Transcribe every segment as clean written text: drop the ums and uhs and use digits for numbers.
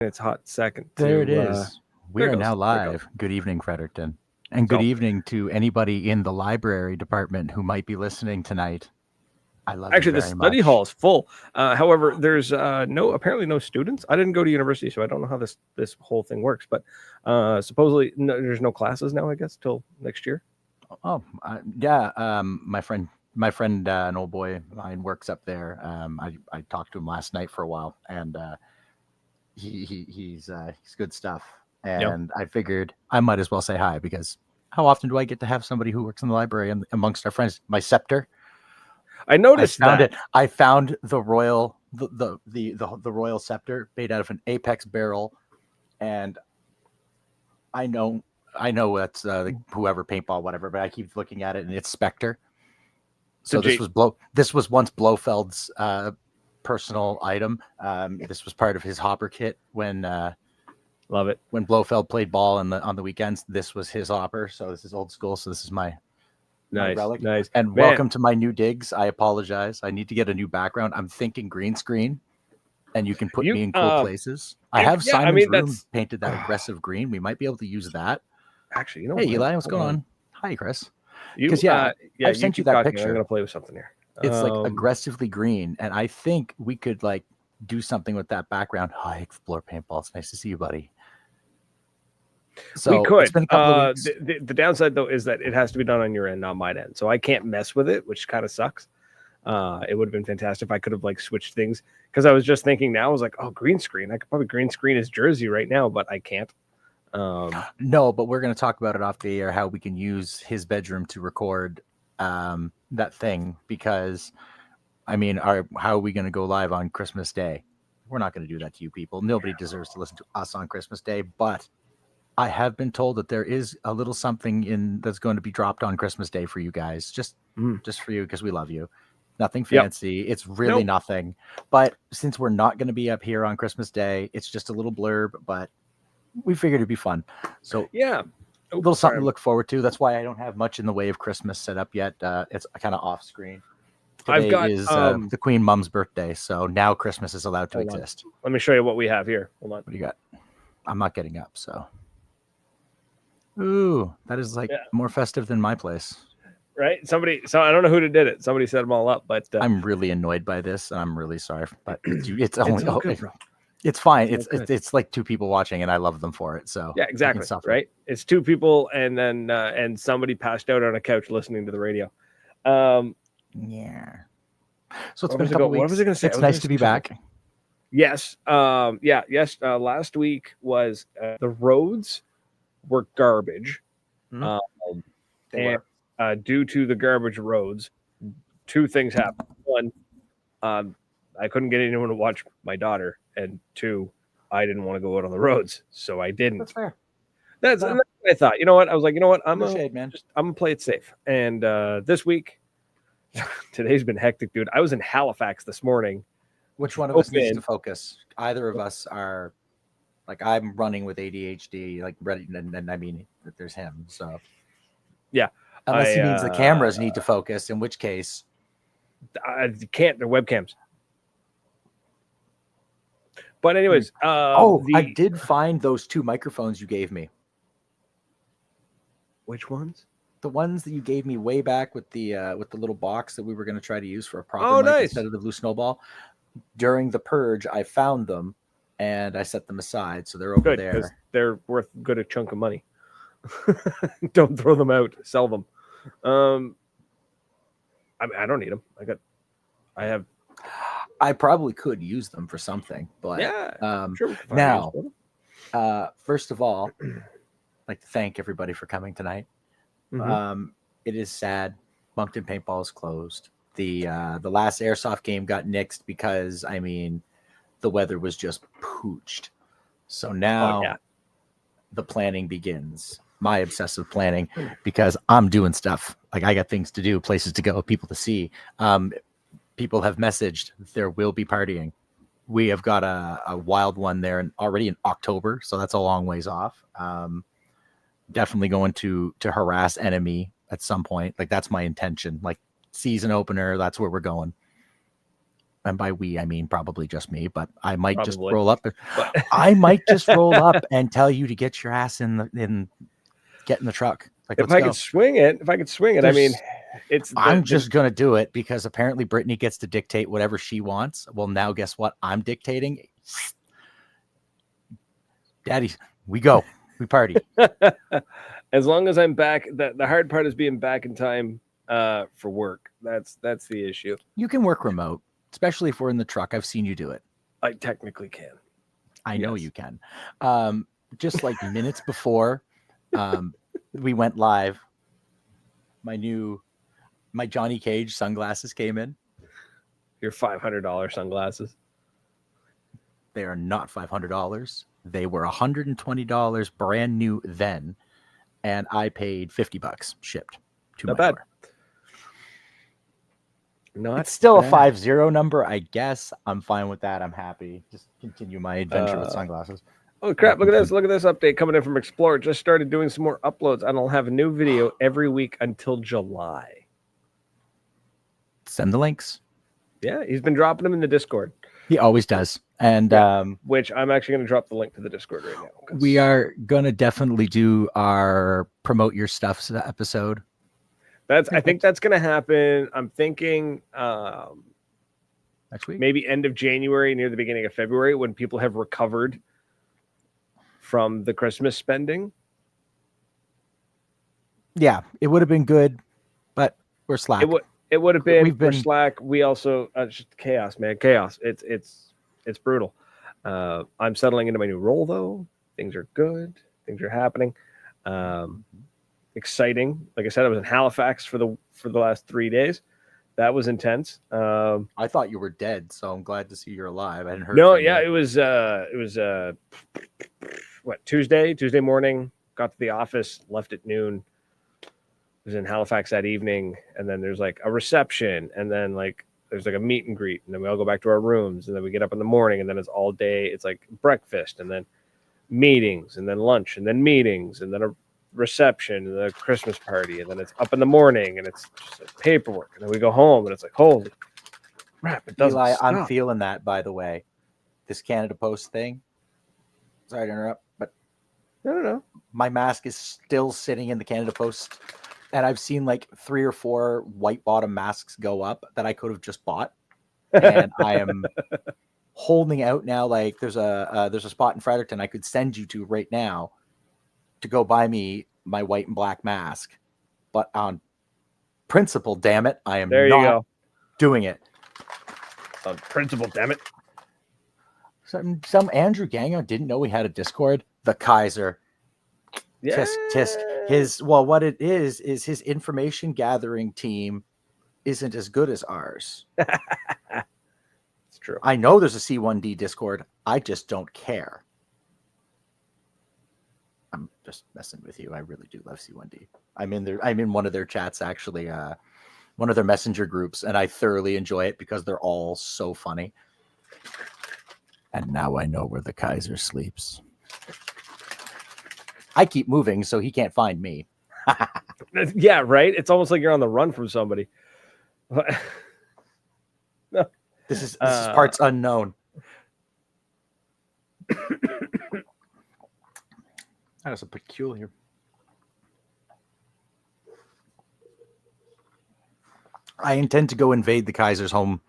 It's hot second. There it is. We there are goes. now There it goes. live. Good evening, Fredericton. And good So- evening to anybody in the library department who might be listening tonight. I love Actually, you the very study much. hall is full. However, there's apparently no students. I didn't go to university, so I don't know how this whole thing works. But supposedly there's no classes now. I guess till next year. Oh, yeah. My friend, an old boy of mine works up there. I talked to him last night for a while, and he's good stuff. Yeah. And I figured I might as well say hi because how often do I get to have somebody who works in the library and amongst our friends? My scepter. I noticed found that. it. I found the royal the royal scepter made out of an apex barrel, and I know that's whoever paintball whatever, but I keep looking at it and it's Spectre. So this was once Blofeld's personal item. This was part of his hopper kit when Love it. when Blofeld played ball on the weekends. This was his hopper. So this is old school. So this is my relic. Nice. And Man. welcome to my new digs. I apologize. I need to get a new background. I'm thinking green screen, and you can put me in cool places. I have Simon's room painted that aggressive green. We might be able to use that. Actually, you know. Hey, Eli, what's going on? Hi, Chris. Because I've sent you that picture. I'm gonna play with something here. It's like aggressively green, and I think we could like do something with that background. Hi, Explore Paintball. It's nice to see you, buddy. So we could. It's been a couple of weeks. The downside though is that it has to be done on your end, not mine end. So I can't mess with it, which kind of sucks. It would have been fantastic if I could have like switched things, because I was just thinking now, I was like, oh, green screen. I could probably green screen his jersey right now, but I can't. No, but we're going to talk about it off the air, how we can use his bedroom to record that thing, because I mean, how are we going to go live on Christmas Day? We're not going to do that to you people. Nobody deserves to listen to us on Christmas Day, but I have been told that there is a little something that's going to be dropped on Christmas Day for you guys, just for you, because we love you. Nothing fancy. Yep. It's really nothing. But since we're not going to be up here on Christmas Day, it's just a little blurb, but we figured it'd be fun. So yeah, a little something to look forward to. That's why I don't have much in the way of Christmas set up yet. It's kind of off screen. Today is the Queen Mom's birthday, so now Christmas is allowed to exist. Let me show you what we have here. Hold on. What do you got? I'm not getting up, so. Ooh, that is more festive than my place. Right? So I don't know who did it. Somebody set them all up, but I'm really annoyed by this, and I'm really sorry. But it's only it's fine. It's like two people watching, and I love them for it. So yeah, exactly. Right? It's two people, and then and somebody passed out on a couch listening to the radio. Yeah. So it's been a couple weeks. What was I going to say? It's nice to be back. Yes. Yes. Last week was the roads were garbage. Mm-hmm. And due to the garbage roads, two things happened. One, I couldn't get anyone to watch my daughter, and two, I didn't want to go out on the roads, so I didn't. That's fair. That's what I thought. You know what? I was like, you know what? I'm gonna play it safe. And this week, today's been hectic, dude. I was in Halifax this morning. Which one of us needs to focus? Either of us are, like, I'm running with ADHD, like, ready, and I mean that there's him. So yeah. Unless he means the cameras need to focus, in which case I can't. They're webcams. But anyways, I did find those two microphones you gave me. Which ones? The ones that you gave me way back with the little box that we were going to try to use for a proper mic instead of the blue snowball. During the purge, I found them and I set them aside, so they're over there. Because they're worth a good chunk of money. Don't throw them out. Sell them. I mean, I don't need them. I probably could use them for something, but yeah. Sure. Now, first of all, I'd like to thank everybody for coming tonight. Mm-hmm. It is sad. Moncton Paintball is closed. The last airsoft game got nixed because, I mean, the weather was just pooched. So now the planning begins. My obsessive planning, because I'm doing stuff. Like, I got things to do, places to go, people to see. People have messaged there will be partying. We have got a wild one there already in October, so that's a long ways off. Definitely going to harass enemy at some point. Like, that's my intention. Like, season opener, that's where we're going. and by we I mean probably just me, but I might just Probably. roll up. But I might just roll up and tell you to get your ass get in the truck. Like, if let's I go. could swing it, I mean, it's I'm just gonna do it because apparently Brittany gets to dictate whatever she wants. Well, now guess what? I'm dictating. Daddy, we go. We party. as long as I'm back. The hard part is being back in time for work. That's the issue. You can work remote, especially if we're in the truck. I've seen you do it. I technically can. I know you can. Just like minutes before we went live, my Johnny Cage sunglasses came in. Your $500 sunglasses. They are not $500. They were $120 brand new then, and I paid $50 shipped to Not my bad. door. It's still a 50 number, I guess. I'm fine with that. I'm happy. Just continue my adventure with sunglasses. Oh crap, look at this. Look at this update coming in from Explorer. Just started doing some more uploads, and I'll have a new video every week until July. Send the links. Yeah, he's been dropping them in the Discord. He always does. And which I'm actually going to drop the link to the Discord right now. We are going to definitely do our promote your stuff episode. I think that's going to happen. I'm thinking next week, maybe end of January, near the beginning of February, when people have recovered from the Christmas spending. Yeah, it would have been good, but we're slack. It would have been. We're slack. We also just chaos, man. Chaos. It's brutal. I'm settling into my new role though. Things are good. Things are happening. Exciting. Like I said, I was in Halifax for the last 3 days. That was intense. I thought you were dead, so I'm glad to see you're alive. I hadn't heard. No, yeah, it was what, Tuesday morning. Got to the office, left at noon. Was in Halifax that evening, and then there's like a reception, and then like there's like a meet and greet, and then we all go back to our rooms, and then we get up in the morning, and then it's all day. It's like breakfast, and then meetings, and then lunch, and then meetings, and then a reception, and then a Christmas party, and then it's up in the morning, and it's just like paperwork, and then we go home, and it's like, holy crap, it doesn't Eli, stop. I'm feeling that, by the way. This Canada Post thing. Sorry to interrupt, but no. My mask is still sitting in the Canada Post. And I've seen like 3 or 4 white bottom masks go up that I could have just bought. And I am holding out now. Like there's a spot in Fredericton I could send you to right now to go buy me my white and black mask. But on principle, damn it, I am not doing it. On principle, damn it. Some Andrew Gagnon didn't know we had a Discord. The Kaiser. Yeah. Tisk. What it is his information gathering team isn't as good as ours. It's true. I know there's a C1D Discord. I just don't care. I'm just messing with you. I really do love C1D. I'm in one of their chats, actually, one of their messenger groups, and I thoroughly enjoy it because they're all so funny. And now I know where the Kaiser sleeps. I keep moving, so he can't find me. Yeah, right? It's almost like you're on the run from somebody. No. This is parts unknown. That is a peculiar. I intend to go invade the Kaiser's home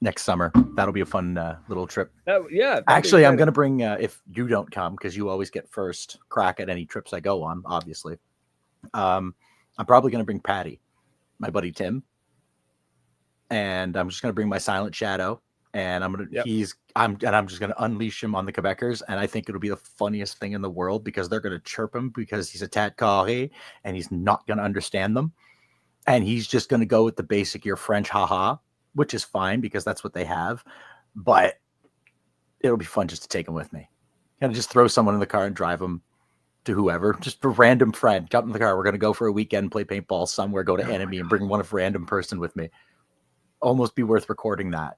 next summer. That'll be a fun little trip. Yeah. Actually, I'm going to bring, if you don't come, because you always get first crack at any trips I go on, obviously. I'm probably going to bring Patty, my buddy Tim. And I'm just going to bring my silent shadow. And I'm just going to unleash him on the Quebecers. And I think it'll be the funniest thing in the world because they're going to chirp him because he's a tat carré and he's not going to understand them. And he's just going to go with the basic, you're French, haha, which is fine because that's what they have. But it'll be fun just to take him with me. Kind of just throw someone in the car and drive them to whoever, just a random friend. Jump in the car. We're going to go for a weekend, play paintball somewhere, go to Enemy and bring one of random person with me. Almost be worth recording that.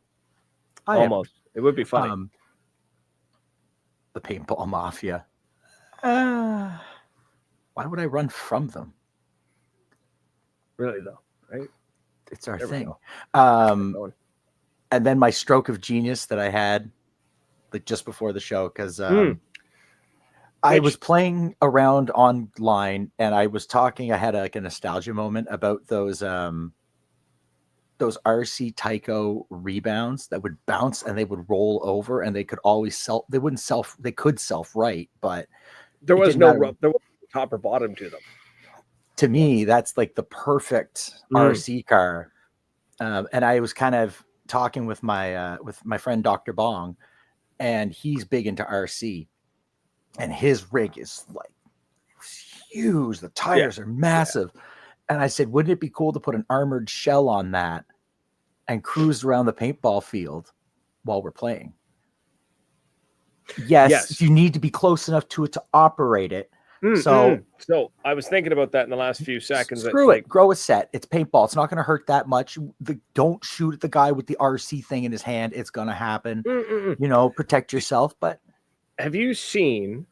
It would be funny. The Paintball Mafia. Why would I run from them? Really, though, right? It's our thing. And then my stroke of genius that I had like just before the show, because I was playing around online and I was talking. I had like a nostalgia moment about those RC Tyco rebounds that would bounce and they would roll over and they could always they could self-right, but there was there was no top or bottom to them. To me, that's like the perfect RC car. And I was kind of talking with my friend Dr. Bong, and he's big into RC, and his rig is like huge. The tires are massive. Yeah. And I said, wouldn't it be cool to put an armored shell on that and cruise around the paintball field while we're playing? Yes, you need to be close enough to it to operate it. So I was thinking about that in the last few seconds. Screw it. Grow a set. It's paintball. It's not going to hurt that much. Don't shoot at the guy with the RC thing in his hand. It's going to happen. You know, protect yourself. But have you seen?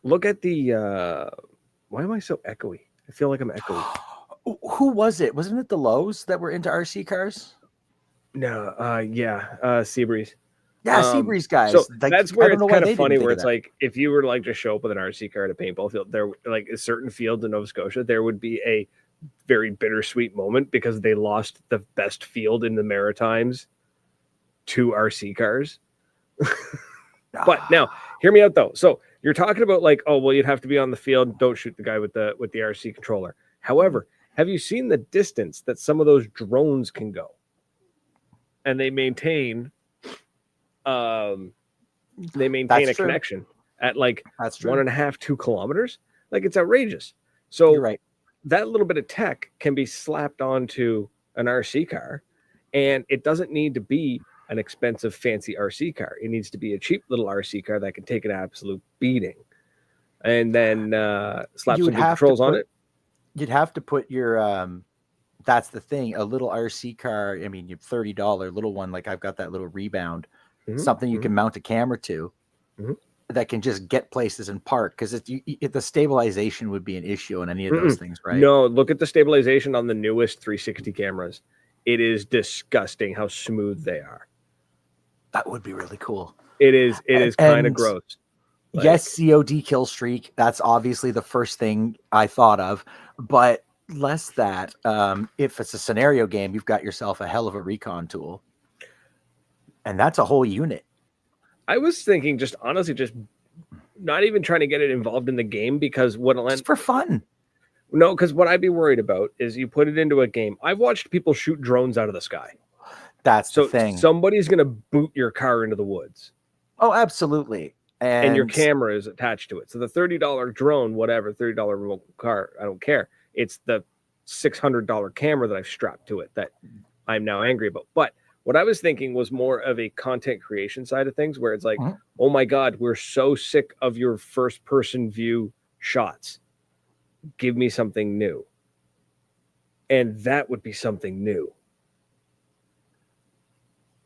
Look at the. Why am I so echoey? I feel like I'm echoey. Who was it? Wasn't it the Lowe's that were into RC cars? No. Seabreeze. Yeah, Seabreeze guys. So that's where it's kind of funny, where it's like if you were to like just show up with an RC car at a paintball field, there like a certain field in Nova Scotia, there would be a very bittersweet moment because they lost the best field in the Maritimes to RC cars. But now, hear me out though. So you're talking about like, oh well, you'd have to be on the field. Don't shoot the guy with the RC controller. However, have you seen the distance that some of those drones can go? And they maintain. They maintain a connection at like 1.5, 2 kilometers. Like it's outrageous. So you're right. That little bit of tech can be slapped onto an RC car, and it doesn't need to be an expensive, fancy RC car. It needs to be a cheap little RC car that can take an absolute beating, and then slap some controls on it. You'd have to put your that's the thing. A little RC car. I mean, your $30 little one. Like I've got that little Rebound. Something you can mount a camera to that can just get places and park, because the stabilization would be an issue on any of those things, right? No, look at the stabilization on the newest 360 cameras. It is disgusting how smooth they are. That would be really cool. It is kind of gross. Like, yes, COD kill streak. That's obviously the first thing I thought of, but less that. If it's a scenario game, you've got yourself a hell of a recon tool. And that's a whole unit. I was thinking just honestly, just not even trying to get it involved in the game, because it's for fun. No, because what I'd be worried about is you put it into a game. I've watched people shoot drones out of the sky. That's the thing. Somebody's going to boot your car into the woods. Oh, absolutely. And your camera is attached to it. So the $30 drone, whatever, $30 remote car, I don't care. It's the $600 camera that I've strapped to it that I'm now angry about. But what I was thinking was more of a content creation side of things, where it's like, oh my God, we're so sick of your first person view shots. Give me something new. And that would be something new.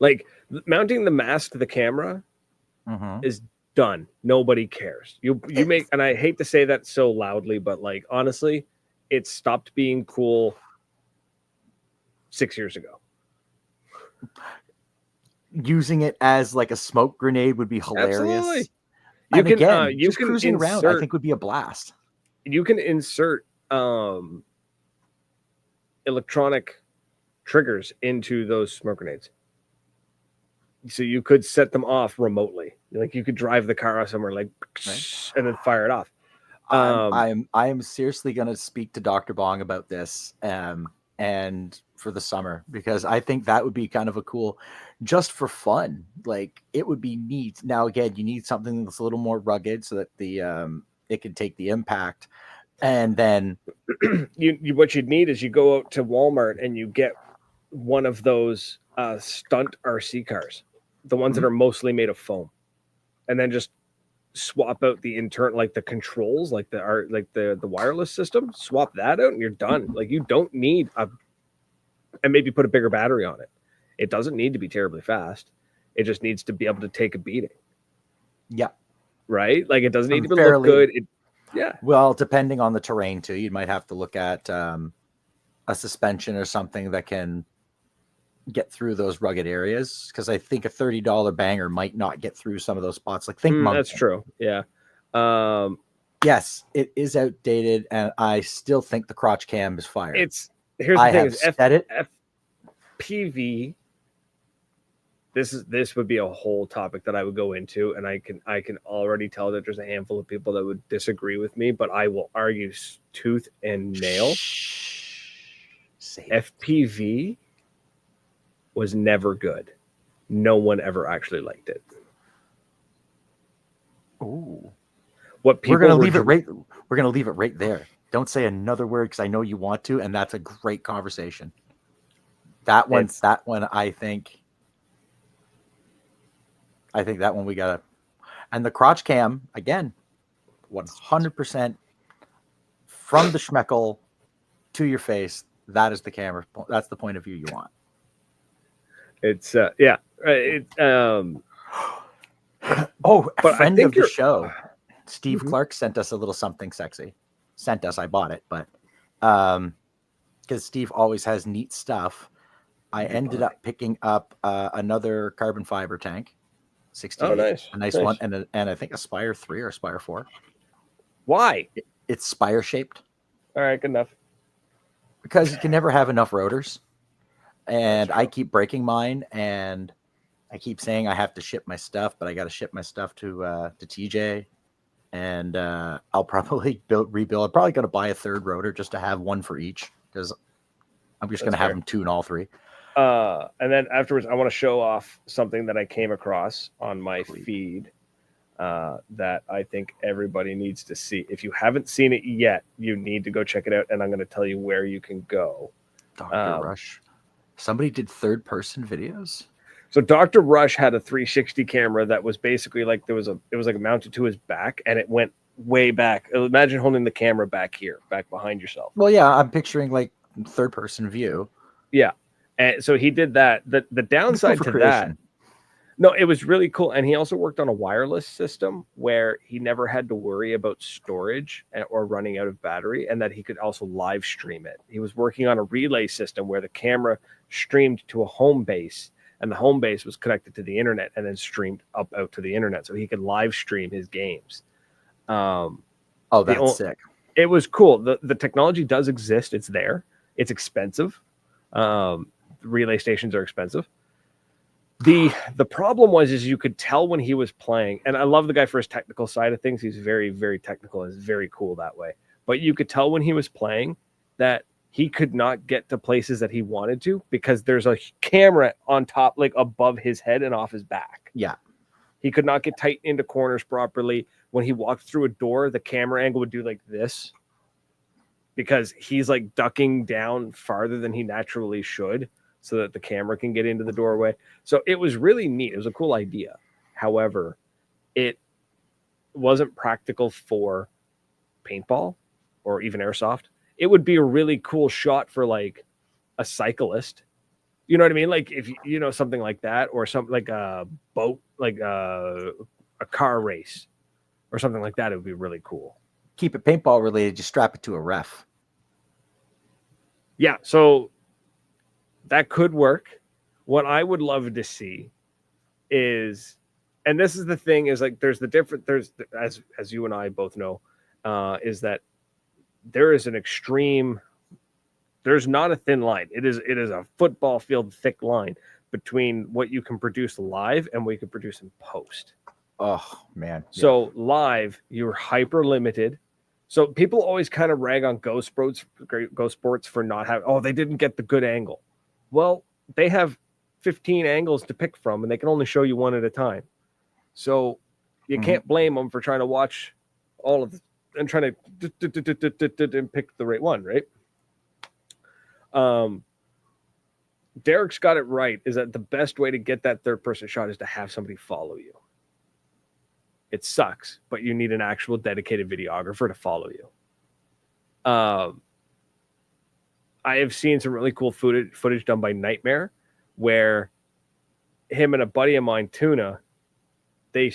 Like mounting the mask to the camera is done. Nobody cares. You make, and I hate to say that so loudly, but like, honestly, it stopped being cool 6 years ago. Using it as like a smoke grenade would be hilarious. Absolutely. You can cruising around, I think, would be a blast. You can insert electronic triggers into those smoke grenades, so you could set them off remotely. Like you could drive the car somewhere, like, and then fire it off. I am seriously going to speak to Dr. Bong about this, and for the summer, because I think that would be kind of a cool, just for fun. Like it would be neat. Now again, you need something that's a little more rugged so that the it can take the impact. And then what you'd need is you go out to Walmart and you get one of those stunt RC cars, the ones that are mostly made of foam, and then just swap out the internal, like the controls, like the wireless system, swap that out and you're done. Like you don't need and maybe put a bigger battery on it. It doesn't need to be terribly fast. It just needs to be able to take a beating. Yeah. Right? Like it doesn't need to look good. Well, depending on the terrain too, you might have to look at a suspension or something that can get through those rugged areas, because I think a $30 banger might not get through some of those spots. Like think Moncton. That's true. Yeah. Yes, it is outdated, and I still think the crotch cam is fire. Here's the I thing: have is said it. FPV. This would be a whole topic that I would go into, and I can already tell that there's a handful of people that would disagree with me, but I will argue tooth and nail. FPV was never good. No one ever actually liked it. Ooh. What people We're gonna leave it right there. Don't say another word, because I know you want to, and that's a great conversation. That one I think that one we gotta. And the crotch cam, again, 100% from the schmeckle to your face. That is the camera. That's the point of view you want. It's Oh, but friend of the show, Steve Mm-hmm. Clark, sent us a little something sexy. I bought it, but because Steve always has neat stuff, I ended up picking up another carbon fiber tank, 68. Oh, nice. A nice one, and I think a Spire 3 or a Spire 4. Why? It's Spire shaped. All right, good enough. Because you can never have enough rotors, and I keep breaking mine, and I keep saying I have to ship my stuff, but I got to ship my stuff to TJ, and I'll probably rebuild. I'm probably going to buy a third rotor just to have one for each, because I'm just going to have them tune all three. And then afterwards, I want to show off something that I came across on my feed that I think everybody needs to see. If you haven't seen it yet, you need to go check it out, and I'm going to tell you where you can go. Dr. Rush. Somebody did third-person videos? So Dr. Rush had a 360 camera that was basically like it was like mounted to his back, and it went way back. Imagine holding the camera back here, back behind yourself. Well, yeah, I'm picturing like third-person view. Yeah. And so he did that. The downside to that, no, it was really cool. And he also worked on a wireless system where he never had to worry about storage or running out of battery, and that he could also live stream it. He was working on a relay system where the camera streamed to a home base, and the home base was connected to the internet and then streamed up out to the internet, so he could live stream his games. That's sick. It was cool. The technology does exist. It's there. It's expensive. Relay stations are expensive. The problem is you could tell when he was playing, and I love the guy for his technical side of things. He's very, very technical and is very cool that way. But you could tell when he was playing that he could not get to places that he wanted to, because there's a camera on top, like above his head and off his back. Yeah. He could not get tight into corners properly. When he walked through a door, the camera angle would do like this, because he's like ducking down farther than he naturally should, so that the camera can get into the doorway. So it was really neat. It was a cool idea. However, it wasn't practical for paintball or even airsoft. It would be a really cool shot for like a cyclist. You know what I mean? Like if you know something like that, or something like a boat, like a car race or something like that, it would be really cool. Keep it paintball related, just strap it to a ref. Yeah, so that could work. What I would love to see is, and this is the thing, is like there's as you and I both know, is that there is an extreme, there's not a thin line. It is a football field thick line between what you can produce live and what you can produce in post. Oh man. So live, you're hyper limited. So people always kind of rag on Go Sports for not having, they didn't get the good angle. Well, they have 15 angles to pick from, and they can only show you one at a time. So you can't blame them for trying to watch all of and trying to and pick the right one, right? Derek's got it right, is that the best way to get that third person shot is to have somebody follow you. It sucks, but you need an actual dedicated videographer to follow you. I have seen some really cool footage done by Nightmare, where him and a buddy of mine, Tuna, they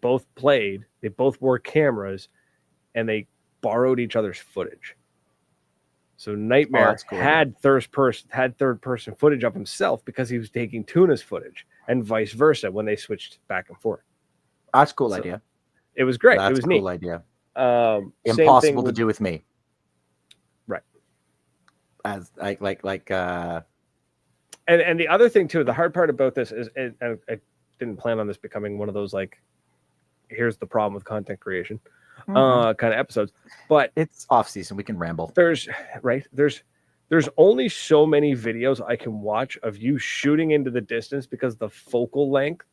both played, they both wore cameras, and they borrowed each other's footage. So Nightmare that's cool, had third person footage of himself because he was taking Tuna's footage, and vice versa when they switched back and forth. That's a cool idea. It was great. That's It was a neat. cool idea. Impossible to do with me. Right. As and the other thing too, the hard part about this is, and I didn't plan on this becoming one of those like, here's the problem with content creation, kind of episodes. But it's off season. We can ramble. There's only so many videos I can watch of you shooting into the distance because the focal length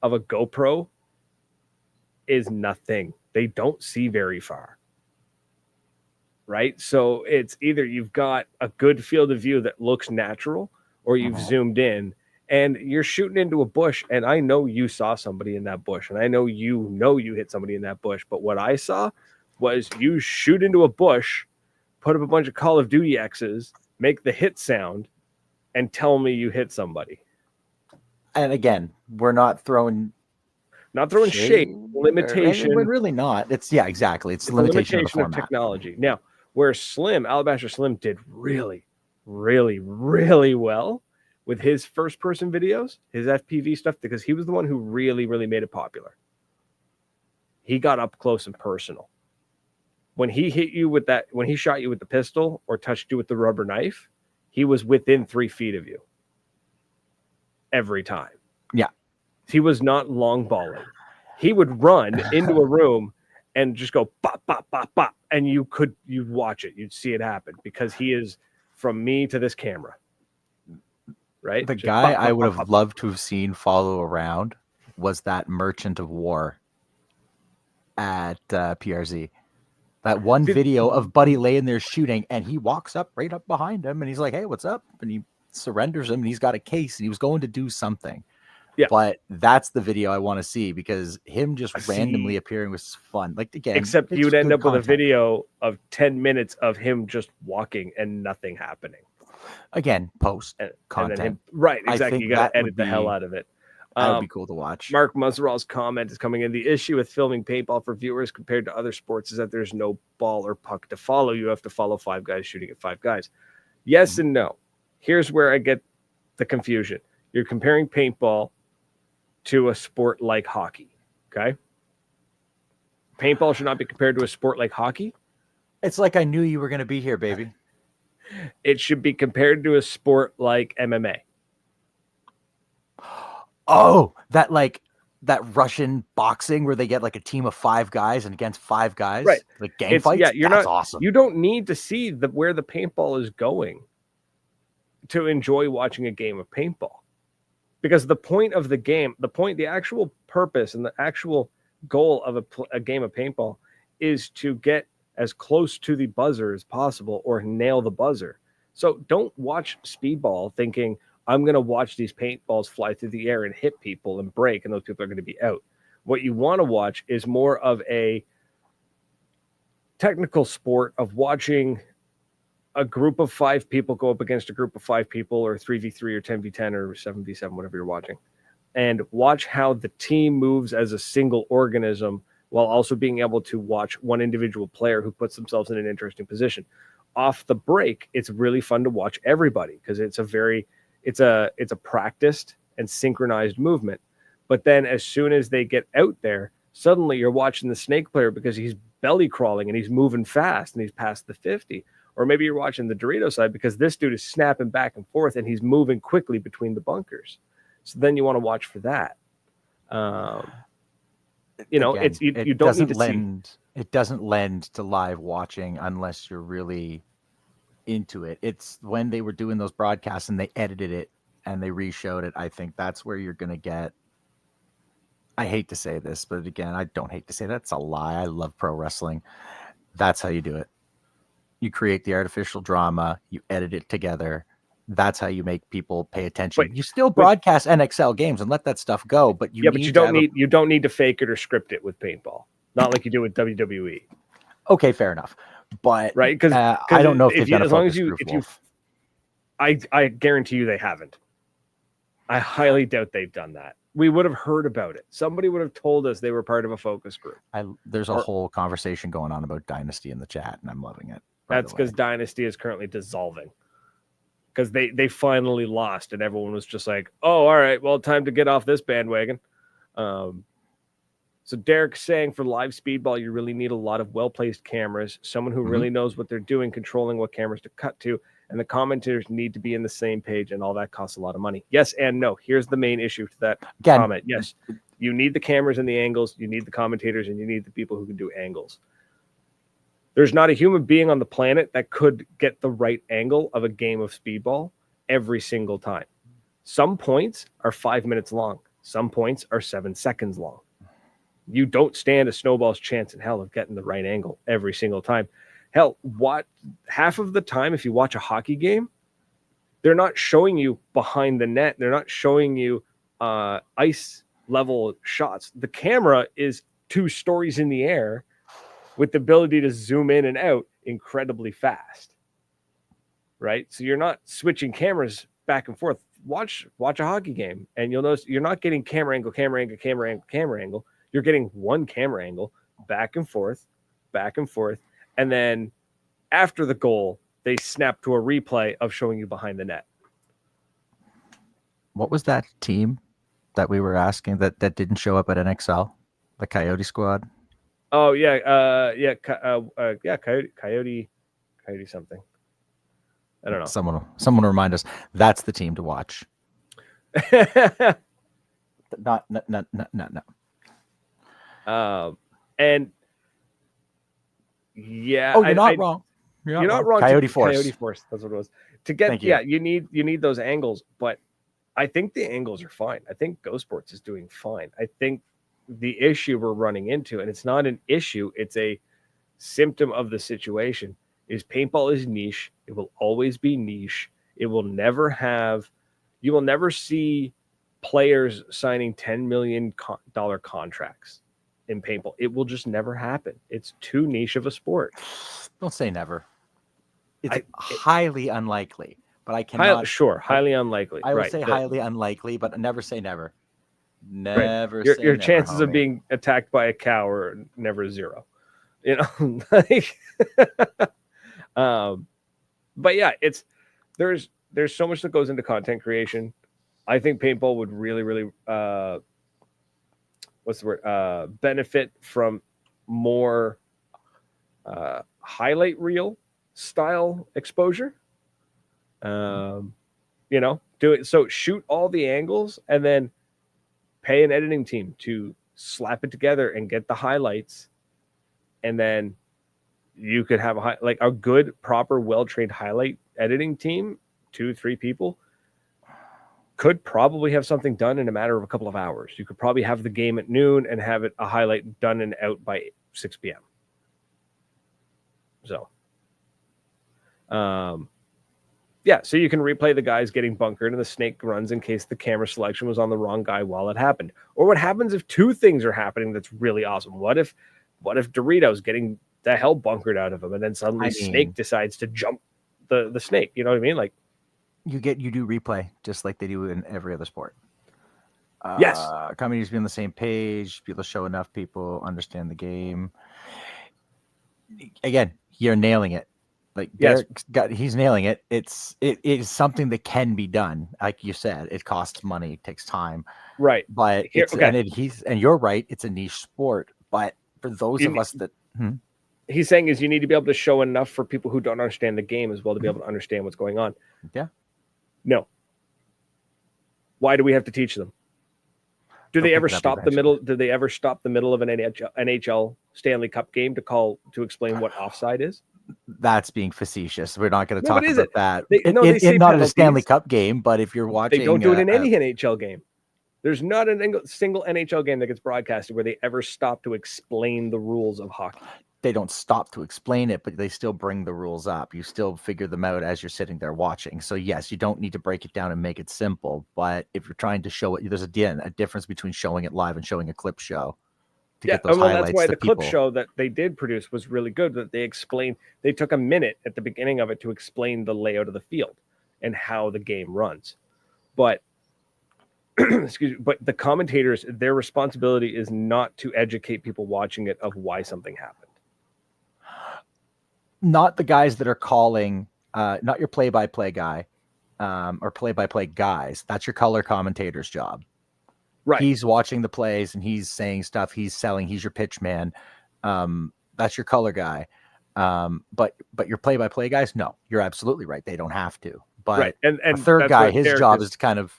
of a GoPro is nothing. They don't see very far. Right? So it's either you've got a good field of view that looks natural, or you've zoomed in and you're shooting into a bush. And I know you saw somebody in that bush, and I know you hit somebody in that bush. But what I saw was you shoot into a bush, put up a bunch of Call of Duty X's, make the hit sound, and tell me you hit somebody. And again, we're not throwing shade. Limitation. We're really not. It's exactly. It's limitation of technology. Now, where Alabaster Slim did really, really, really well with his first person videos, his FPV stuff, because he was the one who really, really made it popular. He got up close and personal. When he hit you with that, when he shot you with the pistol or touched you with the rubber knife, he was within 3 feet of you every time. Yeah. He was not long balling. He would run into a room and just go bop, bop, bop, bop. And you'd watch it. You'd see it happen because he is from me to this camera. Right? The just guy bop, bop, I would bop, have bop. loved to have seen follow around was that Merchant of War at PRZ. That one video of Buddy laying there shooting, and he walks up right up behind him, and he's like, "Hey, what's up?" And he surrenders him, and he's got a case, and he was going to do something. Yeah. But that's the video I want to see, because him just randomly appearing was fun. Like, again, except you'd end up content. with a video of 10 minutes of him just walking and nothing happening. Again, post content. And then him, right, exactly. You got to edit the hell out of it. That would be cool to watch. Mark Muzzerall's comment is coming in. The issue with filming paintball for viewers compared to other sports is that there's no ball or puck to follow. You have to follow 5 guys shooting at 5 guys. Yes and no. Here's where I get the confusion. You're comparing paintball to a sport like hockey. Okay? Paintball should not be compared to a sport like hockey. It's like I knew you were going to be here, baby. It should be compared to a sport like MMA. Oh, that Russian boxing where they get like a team of 5 guys and against 5 guys, right? Like gang fights. Yeah, that's awesome. You don't need to see where the paintball is going to enjoy watching a game of paintball, because the point of the game, the actual purpose and the actual goal of a game of paintball is to get as close to the buzzer as possible or nail the buzzer. So don't watch speedball thinking, I'm going to watch these paintballs fly through the air and hit people and break, and those people are going to be out. What you want to watch is more of a technical sport of watching a group of 5 people go up against a group of 5 people, or 3v3 or 10v10 or 7v7, whatever you're watching, and watch how the team moves as a single organism while also being able to watch one individual player who puts themselves in an interesting position. Off the break, it's really fun to watch everybody because it's a practiced and synchronized movement. But then as soon as they get out there, suddenly you're watching the snake player because he's belly crawling and he's moving fast and he's past the 50. Or maybe you're watching the Dorito side because this dude is snapping back and forth and he's moving quickly between the bunkers. So then you want to watch for that. You don't need to see. It doesn't lend to live watching unless you're really into it. It's when they were doing those broadcasts and they edited it and they re-showed it. I think that's where you're going to get, I hate to say this, but again, I don't hate to say that's a lie. I love pro wrestling. That's how you do it. You create the artificial drama, you edit it together. That's how you make people pay attention. You still broadcast NXL games and let that stuff go, but you don't need to fake it or script it with paintball. Not like you do with WWE. Okay, fair enough. But right, because I don't know if they've done a focus group. I guarantee you they haven't. I highly doubt they've done that. We would have heard about it. Somebody would have told us they were part of a focus group. There's a whole conversation going on about Dynasty in the chat, and I'm loving it. That's because Dynasty is currently dissolving. Because they finally lost, and everyone was just like, "Oh, all right, well, time to get off this bandwagon." So Derek's saying for live speedball, you really need a lot of well-placed cameras, someone who really knows what they're doing, controlling what cameras to cut to, and the commentators need to be in the same page, and all that costs a lot of money. Yes and no. Here's the main issue to that comment. Yes, you need the cameras and the angles, you need the commentators, and you need the people who can do angles. There's not a human being on the planet that could get the right angle of a game of speedball every single time. Some points are 5 minutes long. Some points are 7 seconds long. You don't stand a snowball's chance in hell of getting the right angle every single time. Hell, half of the time, if you watch a hockey game, they're not showing you behind the net. They're not showing you ice level shots. The camera is 2 stories in the air with the ability to zoom in and out incredibly fast. Right? So you're not switching cameras back and forth. Watch a hockey game, and you'll notice you're not getting camera angle, camera angle, camera angle, camera angle. You're getting one camera angle back and forth, and then after the goal, they snap to a replay of showing you behind the net. What was that team that we were asking that didn't show up at NXL? The Coyote squad? Oh yeah, Coyote something. I don't know. Someone remind us. That's the team to watch. Not. And yeah, you're not wrong. You're not wrong. Coyote Force. Coyote Force. That's what it was. To get you need those angles, but I think the angles are fine. I think Go Sports is doing fine. I think the issue we're running into, and it's not an issue, it's a symptom of the situation, is paintball is niche. It will always be niche. It will never have. You will never see players signing $10 million contracts in paintball. It will just never happen. It's too niche of a sport. Don't say never. It's highly unlikely, but I cannot. Highly unlikely. I will say highly unlikely, but never say never. Never. Right. Your chances of being attacked by a cow are never zero. You know, like, but yeah, there's so much that goes into content creation. I think paintball would really benefit from more highlight reel style exposure. Do it. So shoot all the angles and then pay an editing team to slap it together and get the highlights. And then you could have a good, proper, well-trained highlight editing team, 2-3 people, could probably have something done in a matter of a couple of hours. You could probably have the game at noon and have a highlight done and out by 6 p.m. So, so you can replay the guys getting bunkered and the snake runs in case the camera selection was on the wrong guy while it happened. Or what happens if 2 things are happening that's really awesome? What if Doritos getting the hell bunkered out of him and then suddenly Snake decides to jump the snake? You know what I mean? Like, you do replay just like they do in every other sport. Yes. Communities be on the same page. People show enough people understand the game. Again, you're nailing it. Like, he's nailing it. It is something that can be done. Like you said, it costs money, it takes time. Right. But and you're right. It's a niche sport. But for those of us that he's saying is you need to be able to show enough for people who don't understand the game as well to be able to understand what's going on. Yeah. No. Why do we have to teach them? Do they ever stop the middle? Do they ever stop the middle of an NHL Stanley Cup game to explain what offside is? That's being facetious. We're not going to talk about that. It's not a Stanley Cup game, but if you're watching, they don't do it in any NHL game. There's not a single NHL game that gets broadcasted where they ever stop to explain the rules of hockey. They don't stop to explain it, but they still bring the rules up. You still figure them out as you're sitting there watching. So yes, you don't need to break it down and make it simple. But if you're trying to show it, there's a difference between showing it live and showing a clip show. Get those highlights. That's why the clip show that they did produce was really good. That they took a minute at the beginning of it to explain the layout of the field and how the game runs. But but the commentators, their responsibility is not to educate people watching it of why something happened. not the guys that are calling, not your play-by-play guy, or play-by-play guys. That's your color commentator's job. Right. He's watching the plays and he's saying stuff. He's selling. He's your pitch man. That's your color guy. But your play-by-play guys, no, you're absolutely right. They don't have to. But right. And a third that's guy, what his Derek job is to kind of.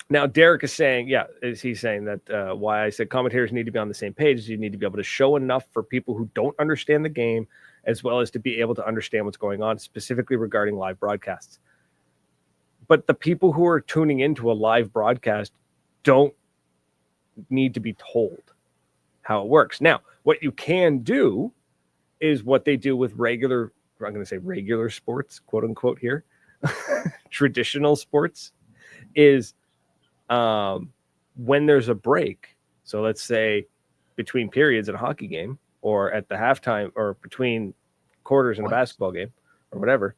Now, Derek is saying, he's saying that why I said commentators need to be on the same page is you need to be able to show enough for people who don't understand the game, as well as to be able to understand what's going on, specifically regarding live broadcasts. But the people who are tuning into a live broadcast don't need to be told how it works. Now, what you can do is what they do with regular, I'm going to say regular sports, quote unquote here, traditional sports, is when there's a break. So let's say between periods in a hockey game, or at the halftime, or between quarters in a basketball game, or whatever,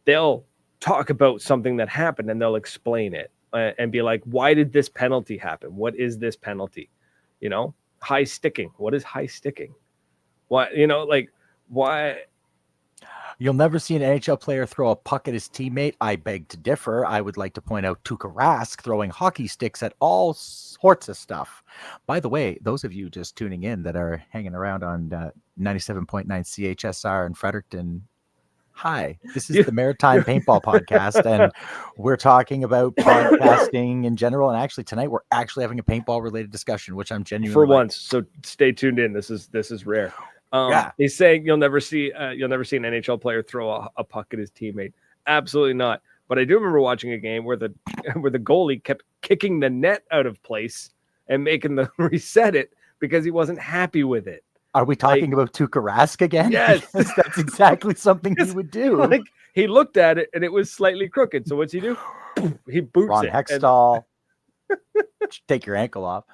they'll talk about something that happened and they'll explain it and be like, why did this penalty happen? What is this penalty? You know, high sticking. What is high sticking? Why, you know, like, why? You'll never see an NHL player throw a puck at his teammate. I beg to differ. I would like to point out Tuukka Rask throwing hockey sticks at all sorts of stuff. By the way, those of you just tuning in that are hanging around on 97.9 CHSR in Fredericton, hi, this is the Maritime Paintball Podcast, and we're talking about podcasting in general. And actually, tonight we're actually having a paintball-related discussion, which I'm genuinely for once. So stay tuned in. This is rare. He's saying you'll never see an NHL player throw a puck at his teammate. Absolutely not. But I do remember watching a game where the goalie kept kicking the net out of place and making them reset it because he wasn't happy with it. Are we talking about Tuukka Rask again? Yes, that's exactly something he would do. Like, he looked at it and it was slightly crooked. So what's he do? He boots Ron it. Hextall. Take your ankle off.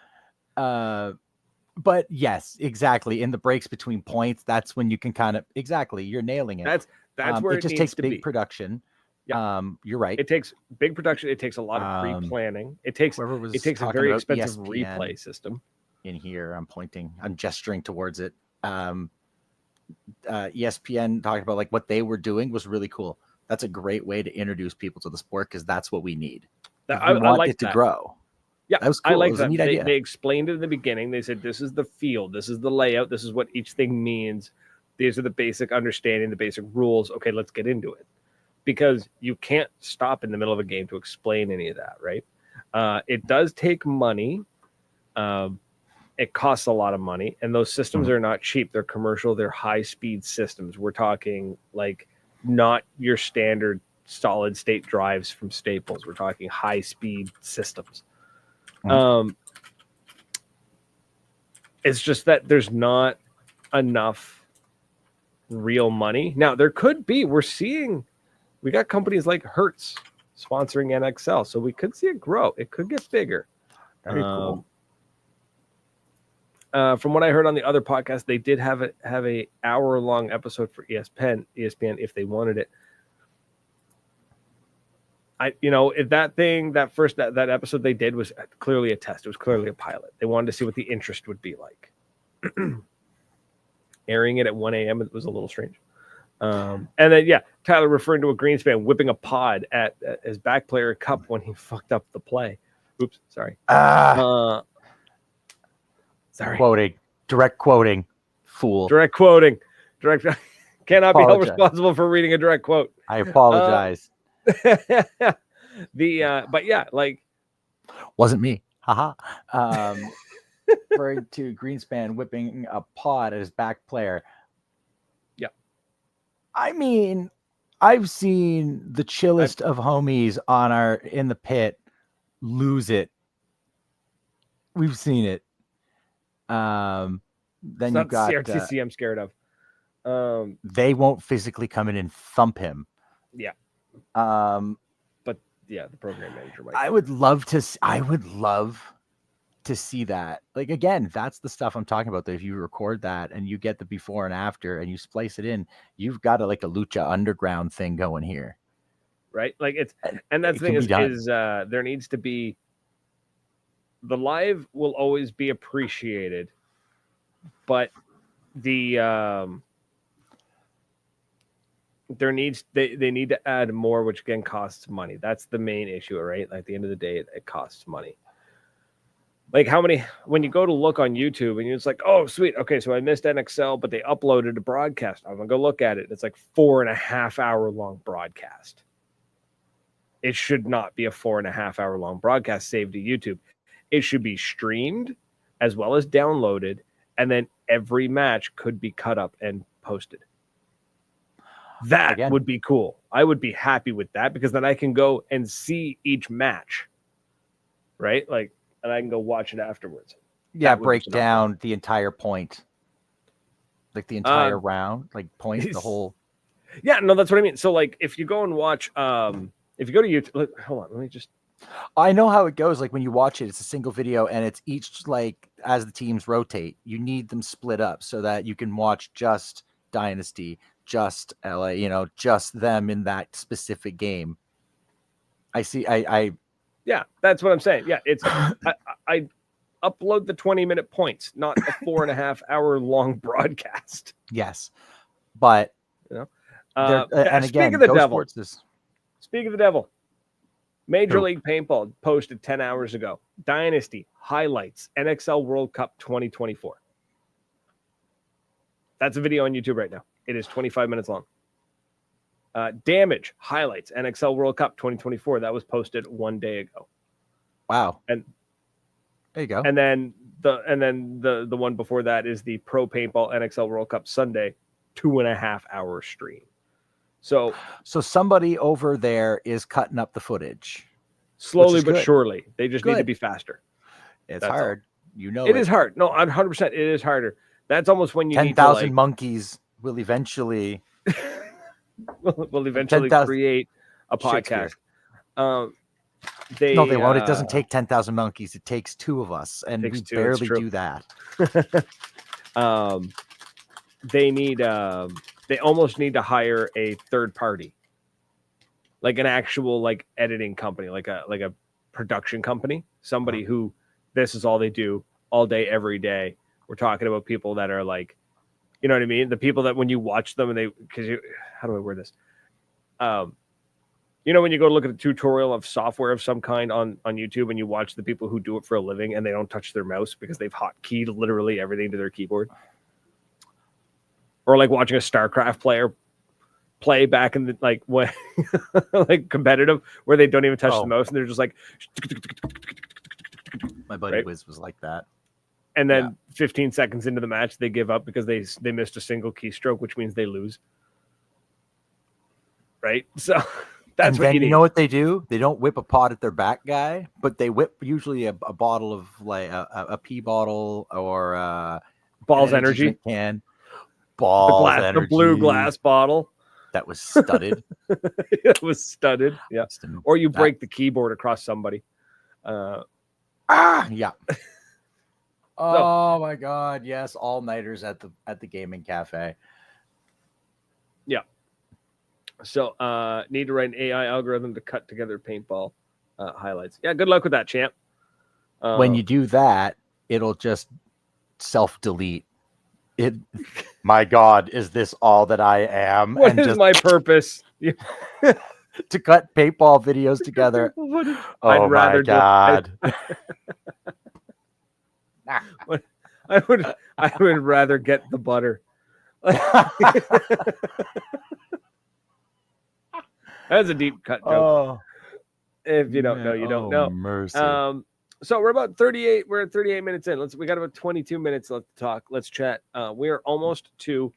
But yes, exactly. In the breaks between points, that's when you can kind of you're nailing it. That's where it just takes big production. Yeah. You're right. It takes big production. It takes a lot of pre-planning. It takes a very expensive ESPN replay system. In here, I'm gesturing towards it. ESPN talking about like what they were doing was really cool. That's a great way to introduce people to the sport because that's what we need. I like it to grow. Yeah, that was cool. I like that. They explained it in the beginning. They said, this is the field. This is the layout. This is what each thing means. These are the basic understanding, the basic rules. Okay, let's get into it. Because you can't stop in the middle of a game to explain any of that, right? It does take money. It costs a lot of money. And those systems are not cheap. They're commercial. They're high-speed systems. We're talking like not your standard solid-state drives from Staples. We're talking high-speed systems. It's just that there's not enough real money. Now there could be, we got companies like Hertz sponsoring NXL, so we could see it grow. It could get bigger. Very cool. From what I heard on the other podcast, they did have a hour-long episode for ESPN if they wanted it. If that episode they did was clearly a test. It was clearly a pilot. They wanted to see what the interest would be like. Airing it at 1 a.m. it was a little strange. And then Tyler referring to a Greenspan whipping a pod at his back player cup when he fucked up the play. Oops, sorry. Sorry. Direct quoting. Fool. Direct quoting. Cannot be held responsible for reading a direct quote. I apologize. Wasn't me. Haha. Referring to Greenspan whipping a pod at his back player. Yeah. I mean, I've seen the chillest of homies in the pit lose We've seen it. Then you got CRTC I'm scared of. They won't physically come in and thump him. Yeah. But the program manager might. I would love to see that. Like, again, that's the stuff I'm talking about. That if you record that and you get the before and after and you splice it in, you've got a Lucha Underground thing going here, right? Like that's the thing is there needs to be. The live will always be appreciated, but the they need to add more, which again costs money. That's the main issue, right? At the end of the day, it costs money. Like how many, when you go to look on YouTube and you're just like, oh, sweet. Okay, so I missed NXL, but they uploaded a broadcast. I'm going to go look at it. It's like 4.5 hour long broadcast. It should not be a 4.5 hour long broadcast saved to YouTube. It should be streamed as well as downloaded. And then every match could be cut up and posted. That would be cool. I would be happy with that because then I can go and see each match. Right? Like, and I can go watch it afterwards. Yeah, break down the entire point. Like the entire round, like point the whole. Yeah, no, that's what I mean. So like if you go and watch if you go to YouTube, hold on, let me just. I know how it goes. Like when you watch it, it's a single video and it's each like as the teams rotate, you need them split up so that you can watch just Dynasty, just LA, just them in that specific game. I see. Yeah, that's what I'm saying. Yeah, it's I upload the 20-minute points, not a 4.5 hour long broadcast. Yes, but and again, speaking of the devil, is... speaking of the devil, Major League Paintball posted 10 hours ago. Dynasty highlights NXL World Cup 2024. That's a video on YouTube right now. It is 25 minutes long. Damage highlights NXL World Cup 2024. That was posted 1 day ago. Wow. And there you go. And then the one before that is the Pro Paintball NXL World Cup Sunday 2.5 hour stream. So somebody over there is cutting up the footage. Slowly but surely. They just need to be faster. It's hard. It is hard. No, 100%. It is harder. That's almost when you 10,000 monkeys will eventually create a podcast. They won't. It doesn't take 10,000 monkeys. It takes two of us, and we barely do that. They almost need to hire a third party, like an actual like editing company, like a production company, somebody who this is all they do all day, every day. We're talking about people that are like, you know what I mean? The people that when you watch them and how do I word this? When you go to look at a tutorial of software of some kind on YouTube and you watch the people who do it for a living and they don't touch their mouse because they've hotkeyed literally everything to their keyboard. Or like watching a StarCraft player play back in the like when like competitive where they don't even touch the mouse and they're just like my buddy Wiz was like that. And then 15 seconds into the match, they give up because they missed a single keystroke, which means they lose. Right? So that's what you need. You know what they do? They don't whip a pot at their back guy, but they whip usually a bottle of like a pea bottle or Ball's Energy can. Ball's Energy. The blue glass bottle. That was studded. It was studded. Yeah. Or you break the keyboard across somebody. Yeah. Oh my God! Yes, all nighters at the gaming cafe. Yeah. So, need to write an AI algorithm to cut together paintball highlights. Yeah, good luck with that, champ. When you do that, it'll just self-delete. My God, is this all that I am? What is my purpose? To cut paintball videos together. I'd rather God. I would rather get the butter. That's a deep cut joke. If you don't know, you don't know. Mercy. So we're about 38. We're at 38 minutes in. We got about 22 minutes left to talk. Let's chat. We're almost to